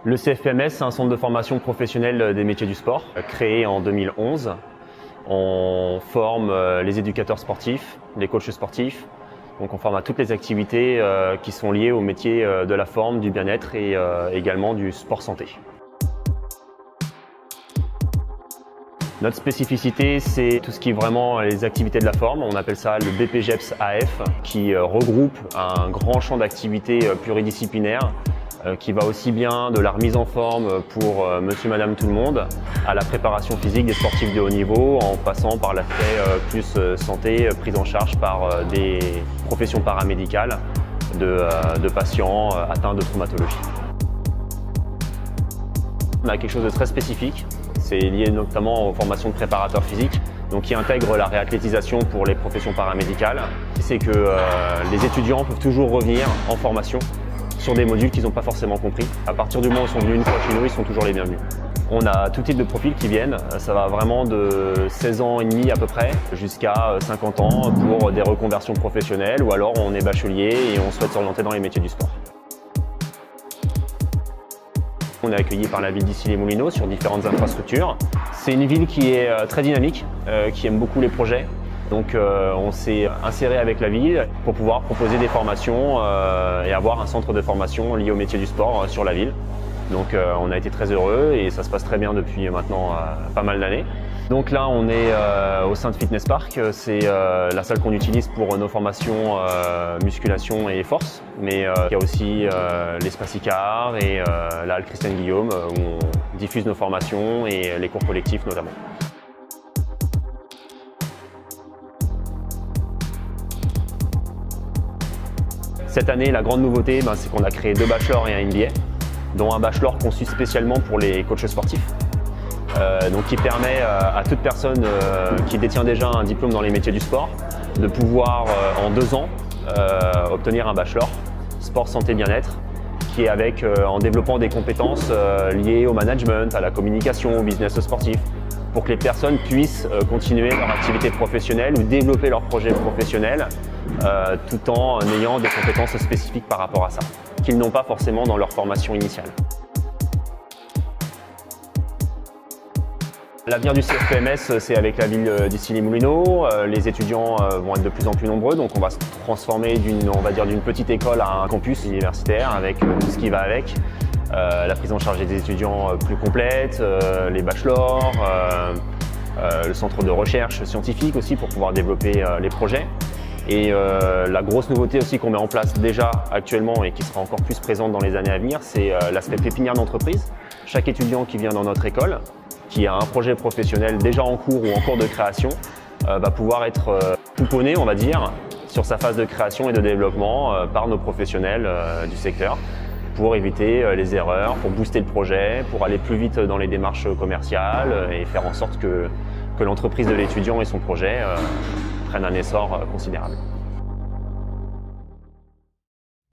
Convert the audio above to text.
Le CFPMS, c'est un centre de formation professionnelle des métiers du sport, créé en 2011. On forme les éducateurs sportifs, les coachs sportifs. Donc on forme à toutes les activités qui sont liées au métier de la forme, du bien-être et également du sport santé. Notre spécificité, c'est tout ce qui est vraiment les activités de la forme. On appelle ça le BPGEPS AF, qui regroupe un grand champ d'activités pluridisciplinaires qui va aussi bien de la remise en forme pour monsieur, madame, tout le monde, à la préparation physique des sportifs de haut niveau, en passant par l'aspect plus santé, prise en charge par des professions paramédicales de patients atteints de traumatologie. On a quelque chose de très spécifique, c'est lié notamment aux formations de préparateurs physiques, donc qui intègre la réathlétisation pour les professions paramédicales. C'est que les étudiants peuvent toujours revenir en formation sur des modules qu'ils n'ont pas forcément compris. À partir du moment où ils sont venus une fois chez nous, ils sont toujours les bienvenus. On a tout type de profils qui viennent, ça va vraiment de 16 ans et demi à peu près jusqu'à 50 ans pour des reconversions professionnelles ou alors on est bachelier et on souhaite s'orienter dans les métiers du sport. On est accueilli par la ville d'Issy-les-Moulineaux sur différentes infrastructures. C'est une ville qui est très dynamique, qui aime beaucoup les projets. Donc on s'est inséré avec la ville pour pouvoir proposer des formations et avoir un centre de formation lié au métier du sport sur la ville. Donc on a été très heureux et ça se passe très bien depuis maintenant pas mal d'années. Donc là on est au sein de Fitness Park, c'est la salle qu'on utilise pour nos formations musculation et force. Mais il y a aussi l'espace Icare et la halle Christiane Guillaume où on diffuse nos formations et les cours collectifs notamment. Cette année, la grande nouveauté, c'est qu'on a créé 2 bachelors et un MBA, dont un bachelor conçu spécialement pour les coachs sportifs, donc qui permet à toute personne qui détient déjà un diplôme dans les métiers du sport de pouvoir en 2 ans obtenir un bachelor sport, santé, bien-être, qui est avec en développant des compétences liées au management, à la communication, au business sportif, pour que les personnes puissent continuer leur activité professionnelle ou développer leur projet professionnel tout en ayant des compétences spécifiques par rapport à ça, qu'ils n'ont pas forcément dans leur formation initiale. L'avenir du CFPMS, c'est avec la ville d'Issy-les-Moulineaux. Les étudiants vont être de plus en plus nombreux, donc on va se transformer d'une petite école à un campus universitaire avec tout ce qui va avec. La prise en charge des étudiants plus complète, les bachelors, le centre de recherche scientifique aussi pour pouvoir développer les projets. Et la grosse nouveauté aussi qu'on met en place déjà actuellement et qui sera encore plus présente dans les années à venir, c'est l'aspect pépinière d'entreprise. Chaque étudiant qui vient dans notre école, qui a un projet professionnel déjà en cours ou en cours de création, va pouvoir être pouponné, on va dire, sur sa phase de création et de développement par nos professionnels du secteur, pour éviter les erreurs, pour booster le projet, pour aller plus vite dans les démarches commerciales et faire en sorte que l'entreprise de l'étudiant et son projet prennent un essor considérable.